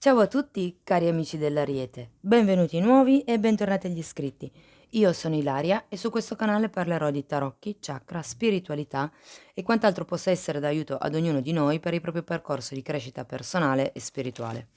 Ciao a tutti cari amici dell'Ariete, benvenuti nuovi e bentornati agli iscritti. Io sono Ilaria e su questo canale parlerò di tarocchi, chakra, spiritualità e quant'altro possa essere d'aiuto ad ognuno di noi per il proprio percorso di crescita personale e spirituale.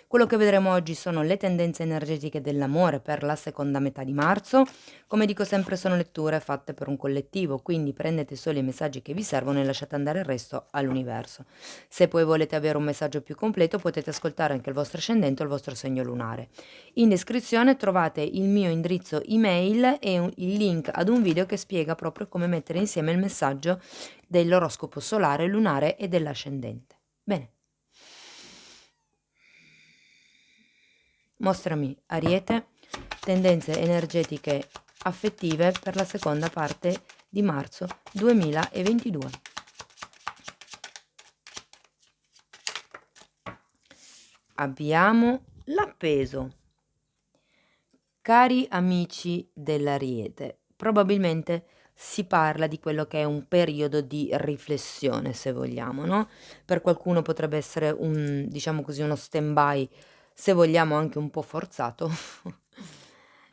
Quello che vedremo oggi sono le tendenze energetiche dell'amore per la seconda metà di marzo. Come dico sempre sono letture fatte per un collettivo, quindi prendete solo i messaggi che vi servono e lasciate andare il resto all'universo. Se poi volete avere un messaggio più completo potete ascoltare anche il vostro ascendente o il vostro segno lunare. In descrizione trovate il mio indirizzo email e il link ad un video che spiega proprio come mettere insieme il messaggio dell'oroscopo solare, lunare e dell'ascendente. Bene. Mostrami, Ariete, tendenze energetiche affettive per la seconda parte di marzo 2022. Abbiamo l'appeso. Cari amici dell'Ariete, probabilmente si parla di quello che è un periodo di riflessione, se vogliamo, no? Per qualcuno potrebbe essere un, diciamo così, uno stand-by, se vogliamo anche un po' forzato.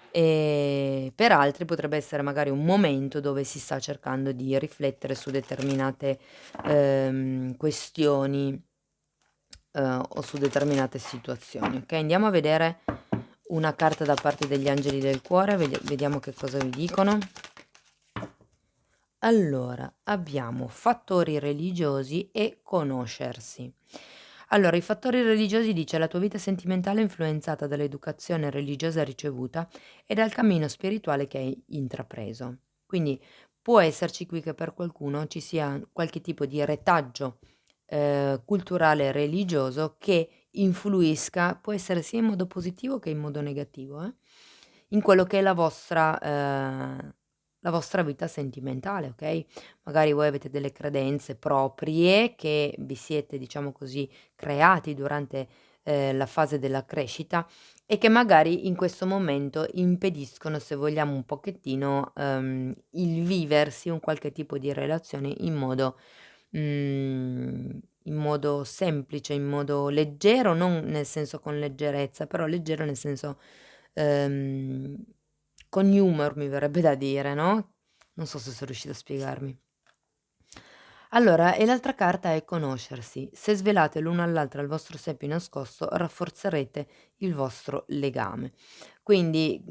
E per altri potrebbe essere magari un momento dove si sta cercando di riflettere su determinate questioni o su determinate situazioni. Ok, andiamo a vedere una carta da parte degli angeli del cuore, vediamo che cosa vi dicono. Allora, abbiamo fattori religiosi e conoscersi. Allora, i fattori religiosi dice la tua vita sentimentale è influenzata dall'educazione religiosa ricevuta e dal cammino spirituale che hai intrapreso. Quindi può esserci qui che per qualcuno ci sia qualche tipo di retaggio culturale e religioso che influisca, può essere sia in modo positivo che in modo negativo, in quello che è la vostra vita sentimentale, okay? Magari voi avete delle credenze proprie che vi siete, diciamo così, creati durante, la fase della crescita e che magari in questo momento impediscono, se vogliamo un pochettino, il viversi un qualche tipo di relazione in modo semplice, in modo leggero, non nel senso con leggerezza, però leggero nel senso, ehm, con humor mi verrebbe da dire, no, non so se son riuscita a spiegarmi. Allora, e l'altra carta è conoscersi. Se svelate l'uno all'altra il vostro sé più nascosto, rafforzerete il vostro legame. Quindi,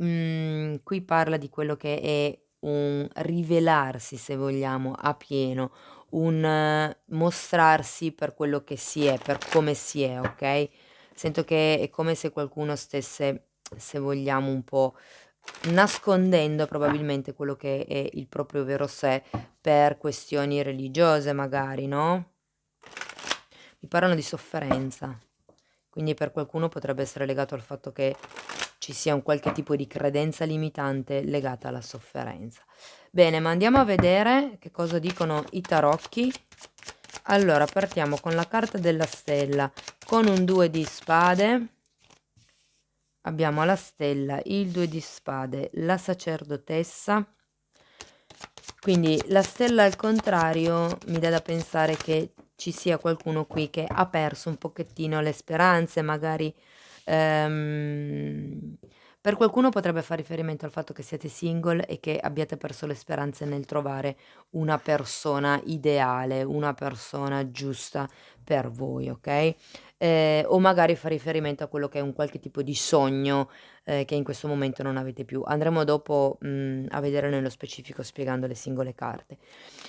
qui parla di quello che è un rivelarsi, se vogliamo, a pieno, un mostrarsi per quello che si è, per come si è, okay, sento che è come se qualcuno stesse, se vogliamo, un po' nascondendo probabilmente quello che è il proprio vero sé per questioni religiose magari, no, mi parlano di sofferenza, quindi per qualcuno potrebbe essere legato al fatto che ci sia un qualche tipo di credenza limitante legata alla sofferenza. Bene, ma andiamo a vedere che cosa dicono i tarocchi. Allora, partiamo con la carta della stella, con un 2 di spade. Abbiamo la stella, il 2 di spade, la sacerdotessa. Quindi la stella al contrario mi dà da pensare che ci sia qualcuno qui che ha perso un pochettino le speranze, magari ehm, per qualcuno potrebbe fare riferimento al fatto che siete single e che abbiate perso le speranze nel trovare una persona ideale, una persona giusta per voi, ok? O magari fa riferimento a quello che è un qualche tipo di sogno che in questo momento non avete più. Andremo dopo, a vedere nello specifico spiegando le singole carte.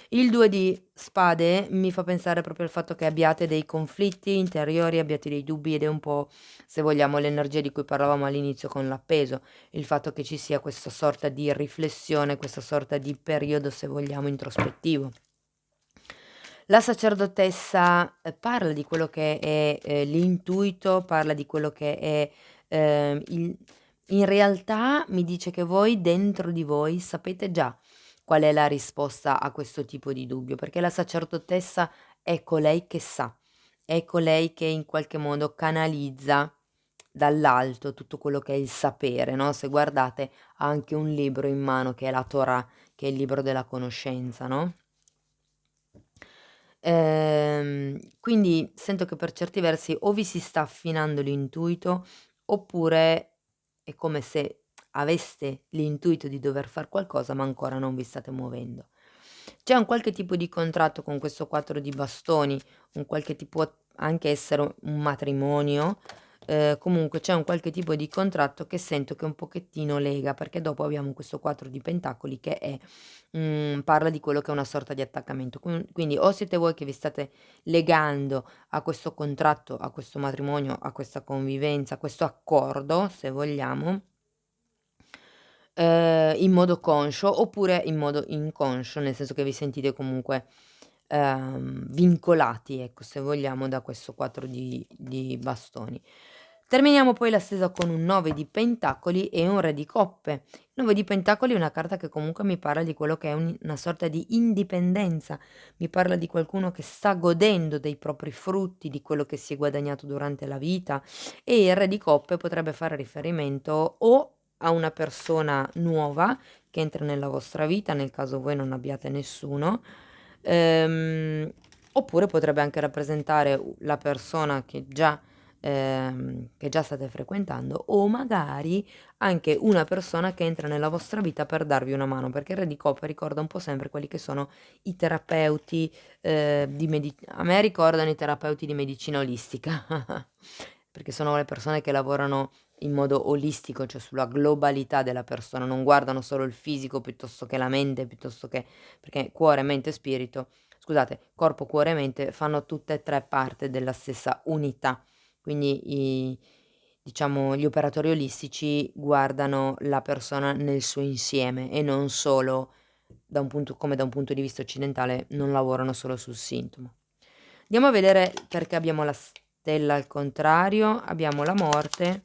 Il 2 di spade mi fa pensare proprio al fatto che abbiate dei conflitti interiori, abbiate dei dubbi ed è un po', se vogliamo, l'energia di cui parlavamo all'inizio con l'appeso, il fatto che ci sia questa sorta di riflessione, questa sorta di periodo, se vogliamo, introspettivo. La sacerdotessa, parla di quello che è, l'intuito, parla di quello che è, il in realtà mi dice che voi dentro di voi sapete già qual è la risposta a questo tipo di dubbio, perché la sacerdotessa è colei che sa, è colei che in qualche modo canalizza dall'alto tutto quello che è il sapere, no, se guardate ha anche un libro in mano che è la Torah, che è il libro della conoscenza, no? Quindi sento che per certi versi o vi si sta affinando l'intuito, oppure è come se aveste l'intuito di dover far qualcosa, ma ancora non vi state muovendo. C'è un qualche tipo di contratto con questo 4 di bastoni, un qualche tipo anche essere un matrimonio, comunque c'è un qualche tipo di contratto che sento che un pochettino lega, perché dopo abbiamo questo 4 di pentacoli che è parla di quello che è una sorta di attaccamento. Quindi o siete voi che vi state legando a questo contratto, a questo matrimonio, a questa convivenza, a questo accordo, se vogliamo, in modo conscio oppure in modo inconscio, nel senso che vi sentite comunque, vincolati, ecco, se vogliamo, da questo 4 di bastoni. Terminiamo poi la stesa con un 9 di pentacoli e un re di coppe. Il 9 di pentacoli è una carta che comunque mi parla di quello che è una sorta di indipendenza, mi parla di qualcuno che sta godendo dei propri frutti, di quello che si è guadagnato durante la vita, e il re di coppe potrebbe fare riferimento o a una persona nuova che entra nella vostra vita, nel caso voi non abbiate nessuno, oppure potrebbe anche rappresentare la persona che già state frequentando, o magari anche una persona che entra nella vostra vita per darvi una mano, perché il re di coppe ricorda un po' sempre quelli che sono i terapeuti, a me ricordano i terapeuti di medicina olistica, perché sono le persone che lavorano in modo olistico, cioè sulla globalità della persona, non guardano solo il fisico piuttosto che la mente, piuttosto che perché cuore, mente e spirito, scusate, corpo, cuore e mente fanno tutte e tre parte della stessa unità. Quindi diciamo, gli operatori olistici guardano la persona nel suo insieme e non solo da un punto di vista occidentale, non lavorano solo sul sintomo. Andiamo a vedere perché abbiamo la stella al contrario, abbiamo la morte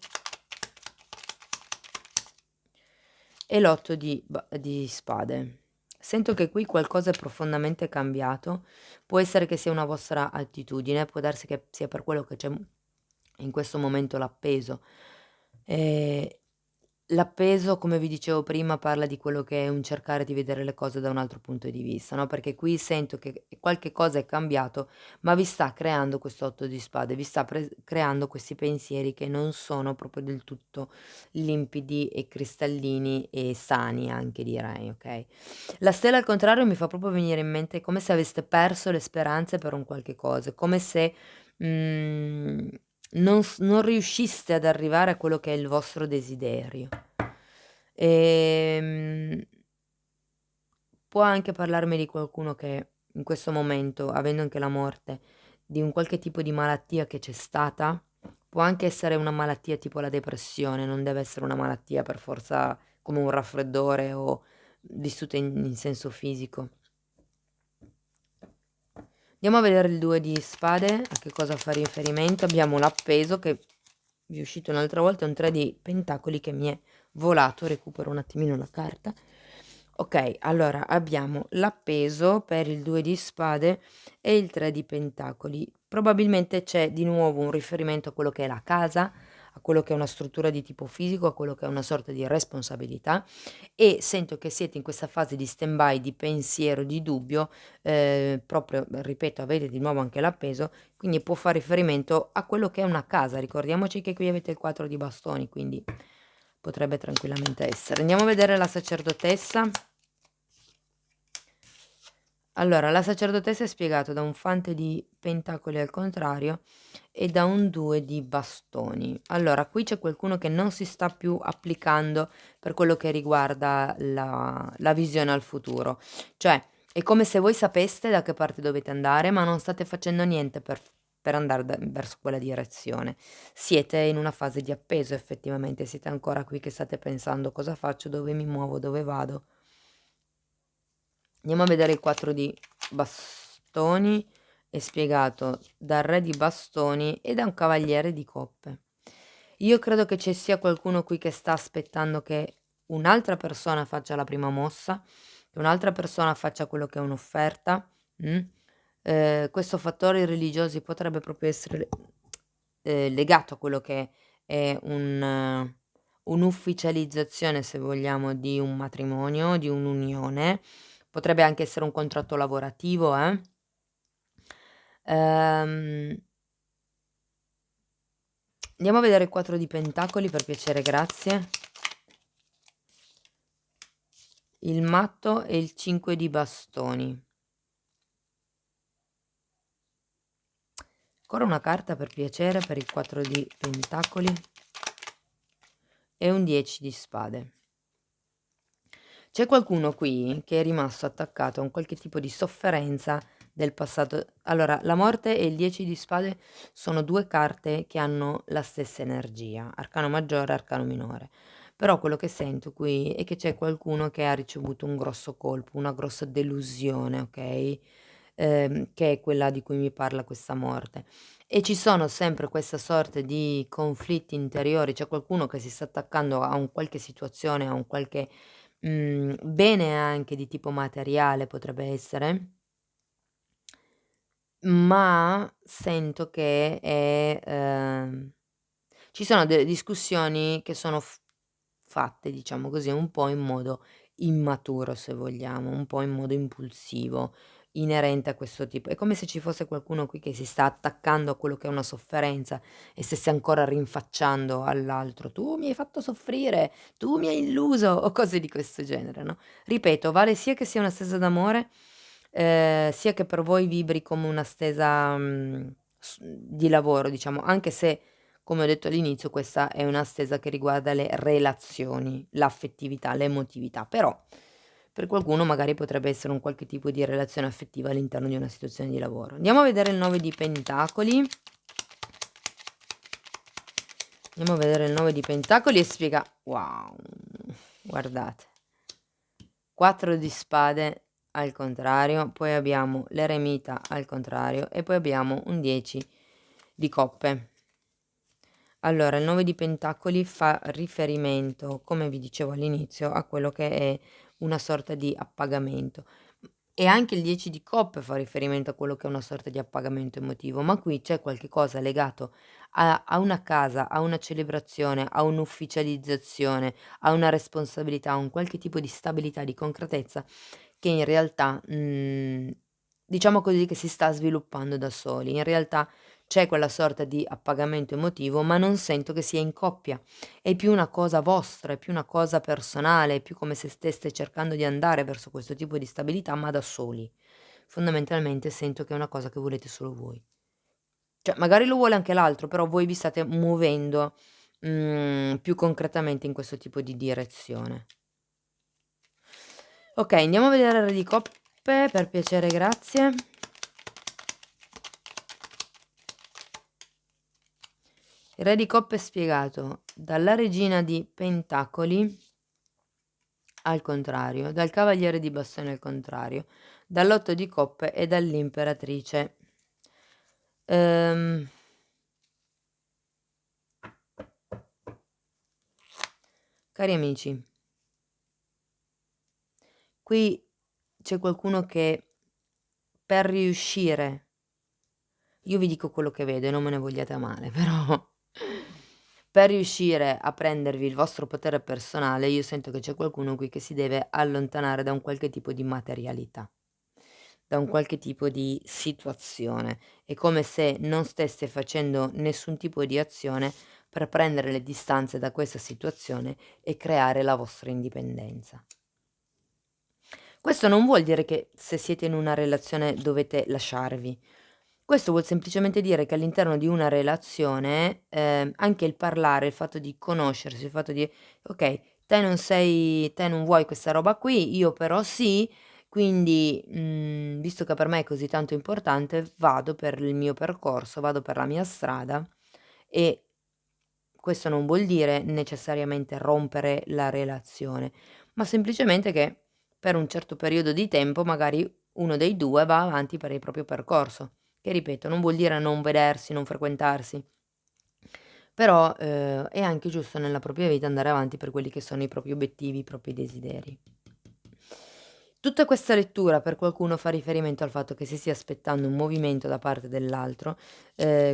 e l'8 di spade. Sento che qui qualcosa è profondamente cambiato, può essere che sia una vostra attitudine, può darsi che sia per quello che c'è in questo momento l'appeso. Ehm, L'appeso, come vi dicevo prima, parla di quello che è un cercare di vedere le cose da un altro punto di vista, no, perché qui sento che qualche cosa è cambiato, ma vi sta creando questo 8 di spade, vi sta creando questi pensieri che non sono proprio del tutto limpidi e cristallini e sani anche direi, okay. La stella al contrario mi fa proprio venire in mente come se aveste perso le speranze per un qualche cosa, come se, mhmm non riusciste ad arrivare a quello che è il vostro desiderio. Ehm, Può anche parlarmi di qualcuno che in questo momento, avendo anche la morte, di un qualche tipo di malattia che c'è stata, può anche essere una malattia tipo la depressione, non deve essere una malattia per forza come un raffreddore o vissuta in senso fisico. Andiamo a vedere il 2 di spade, a che cosa fa riferimento. Abbiamo l'appeso che vi è uscito un'altra volta, è un 3 di pentacoli che mi è volato, recupero un attimino la carta. Ok, allora abbiamo l'appeso per il 2 di spade e il 3 di pentacoli. Probabilmente c'è di nuovo un riferimento a quello che è la casa, a quello che è una struttura di tipo fisico, a quello che è una sorta di responsabilità e sento che siete in questa fase di stand-by, di pensiero, di dubbio, proprio, ripeto, avete di nuovo anche l'appeso, quindi può far riferimento a quello che è una casa. Ricordiamoci che qui avete il 4 di bastoni, quindi potrebbe tranquillamente essere. Andiamo a vedere la sacerdotessa. Allora, la sacerdotessa è spiegato da un fante di pentacoli al contrario e da un 2 di bastoni. Allora, qui c'è qualcuno che non si sta più applicando per quello che riguarda la visione al futuro. Cioè, è come se voi sapeste da che parte dovete andare, ma non state facendo niente per andare verso quella direzione. Siete in una fase di appeso, effettivamente, siete ancora qui che state pensando cosa faccio, dove mi muovo, dove vado. Andiamo a vedere il 4 di bastoni, è spiegato dal re di bastoni e da un cavaliere di coppe. Io credo che ci sia qualcuno qui che sta aspettando che un'altra persona faccia la prima mossa, che un'altra persona faccia quello che è un'offerta. mm? Questo fattore religiosi potrebbe proprio essere legato a quello che è un'ufficializzazione, se vogliamo, di un matrimonio, di un'unione. Potrebbe anche essere un contratto lavorativo, Ehm, Andiamo a vedere il 4 di pentacoli, per piacere, grazie. Il matto e il 5 di bastoni. Ancora una carta, per piacere, per il 4 di pentacoli. E un 10 di spade. C'è qualcuno qui che è rimasto attaccato a un qualche tipo di sofferenza del passato. Allora, la morte e il 10 di spade sono due carte che hanno la stessa energia, arcano maggiore e arcano minore. Però quello che sento qui è che c'è qualcuno che ha ricevuto un grosso colpo, una grossa delusione, ok? Che è quella di cui mi parla questa morte. E ci sono sempre questa sorta di conflitti interiori, c'è qualcuno che si sta attaccando a un qualche situazione, a un qualche bene anche di tipo materiale potrebbe essere, ma sento che è ci sono delle discussioni che sono fatte, diciamo così, un po' in modo immaturo, se vogliamo, un po' in modo impulsivo, inerente a questo tipo. È come se ci fosse qualcuno qui che si sta attaccando a quello che è una sofferenza e stesse ancora rinfacciando all'altro: "Tu mi hai fatto soffrire, tu mi hai illuso", o cose di questo genere, no. Ripeto, vale sia che sia una stesa d'amore, sia che per voi vibri come una stesa, di lavoro, diciamo, anche se, come ho detto all'inizio, questa è una stesa che riguarda le relazioni, l'affettività, l'emotività, però per qualcuno magari potrebbe essere un qualche tipo di relazione affettiva all'interno di una situazione di lavoro. Andiamo a vedere il 9 di pentacoli. Andiamo a vedere il 9 di pentacoli e spiega, wow, guardate, 4 di spade al contrario, poi abbiamo l'eremita al contrario e poi abbiamo un 10 di coppe. Allora, il 9 di pentacoli fa riferimento, come vi dicevo all'inizio, a quello che è una sorta di appagamento. E anche il 10 di coppe fa riferimento a quello che è una sorta di appagamento emotivo, ma qui c'è qualche cosa legato a una casa, a una celebrazione, a un'ufficializzazione, a una responsabilità, a un qualche tipo di stabilità, di concretezza che in realtà, diciamo così, che si sta sviluppando da soli. In realtà c'è quella sorta di appagamento emotivo, ma non sento che sia in coppia. È più una cosa vostra, è più una cosa personale, è più come se steste cercando di andare verso questo tipo di stabilità, ma da soli. Fondamentalmente sento che è una cosa che volete solo voi. Cioè, magari lo vuole anche l'altro, però voi vi state muovendo, più concretamente in questo tipo di direzione. Okay, andiamo a vedere il re di coppe, per piacere, grazie. Il re di coppe è spiegato dalla regina di pentacoli al contrario, dal cavaliere di bastoni al contrario, dall'8 di coppe e dall'imperatrice. Ehm, Cari amici, qui c'è qualcuno che per riuscire, io vi dico quello che vedo e non me ne vogliate a male, però per riuscire a prendervi il vostro potere personale, io sento che c'è qualcuno qui che si deve allontanare da un qualche tipo di materialità, da un qualche tipo di situazione. È come se non stesse facendo nessun tipo di azione per prendere le distanze da questa situazione e creare la vostra indipendenza. Questo non vuol dire che se siete in una relazione dovete lasciarvi. Questo vuol semplicemente dire che all'interno di una relazione, anche il parlare, il fatto di conoscersi, il fatto di: "Okay, te non vuoi questa roba qui, io però sì, quindi, visto che per me è così tanto importante, vado per il mio percorso, vado per la mia strada", e questo non vuol dire necessariamente rompere la relazione, ma semplicemente che per un certo periodo di tempo magari uno dei 2 va avanti per il proprio percorso, che ripeto non vuol dire non vedersi, non frequentarsi, però, è anche giusto nella propria vita andare avanti per quelli che sono i propri obiettivi, i propri desideri. Tutta questa lettura per qualcuno fa riferimento al fatto che si stia aspettando un movimento da parte dell'altro,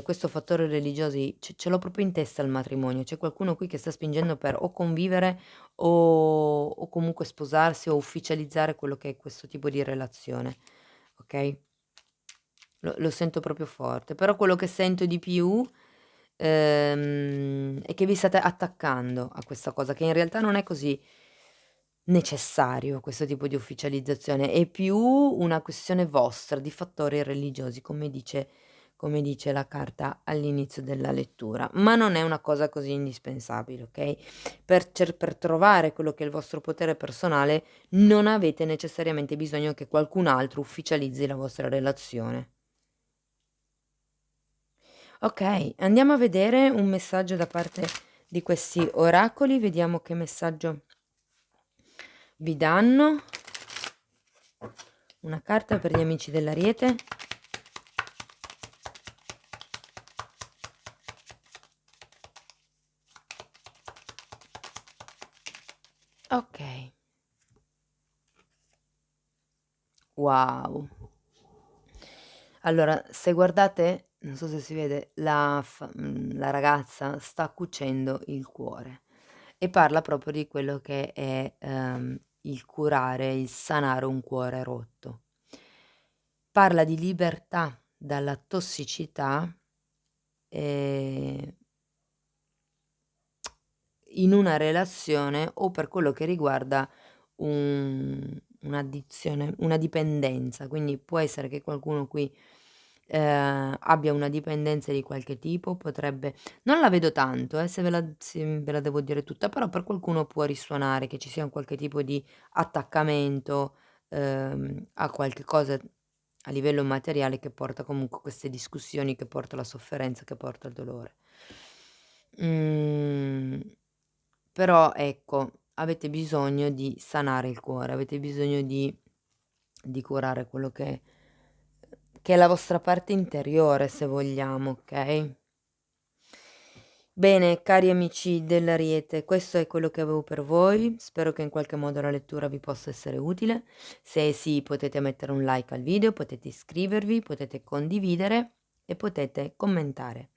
questo fattore religiosi ce l'ho proprio in testa il matrimonio, c'è qualcuno qui che sta spingendo per o convivere o comunque sposarsi o ufficializzare quello che è questo tipo di relazione, okay? lo sento proprio forte, però quello che sento di più, è che vi state attaccando a questa cosa, che in realtà non è così necessario questo tipo di ufficializzazione, è più una questione vostra, di fattori religiosi, come dice la carta all'inizio della lettura, ma non è una cosa così indispensabile, okay? Per trovare quello che è il vostro potere personale, non avete necessariamente bisogno che qualcun altro ufficializzi la vostra relazione. Okay, andiamo a vedere un messaggio da parte di questi oracoli, vediamo che messaggio vi danno. Una carta per gli amici dell'Ariete. Okay. Wow. Allora, se guardate, non so se si vede, la ragazza sta cucendo il cuore e parla proprio di quello che è, il curare, il sanare un cuore rotto. Parla di libertà dalla tossicità, ehm, in una relazione o per quello che riguarda un'addizione, una dipendenza. Quindi può essere che qualcuno qui, abbia una dipendenza di qualche tipo, potrebbe non la vedo tanto, se ve la devo dire tutta, però per qualcuno può risuonare che ci sia un qualche tipo di attaccamento, a qualche cosa a livello materiale che porta comunque a queste discussioni, che porta alla sofferenza, che porta al dolore. Mhmm, Però ecco, avete bisogno di sanare il cuore, avete bisogno di curare quello che è la vostra parte interiore, se vogliamo, okay? Bene, cari amici dell'Ariete, questo è quello che avevo per voi. Spero che in qualche modo la lettura vi possa essere utile. Se sì, potete mettere un like al video, potete iscrivervi, potete condividere e potete commentare.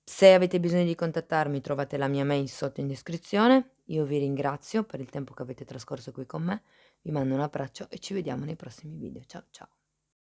Se avete bisogno di contattarmi, trovate la mia mail sotto in descrizione. Io vi ringrazio per il tempo che avete trascorso qui con me, vi mando un abbraccio e ci vediamo nei prossimi video. Ciao ciao.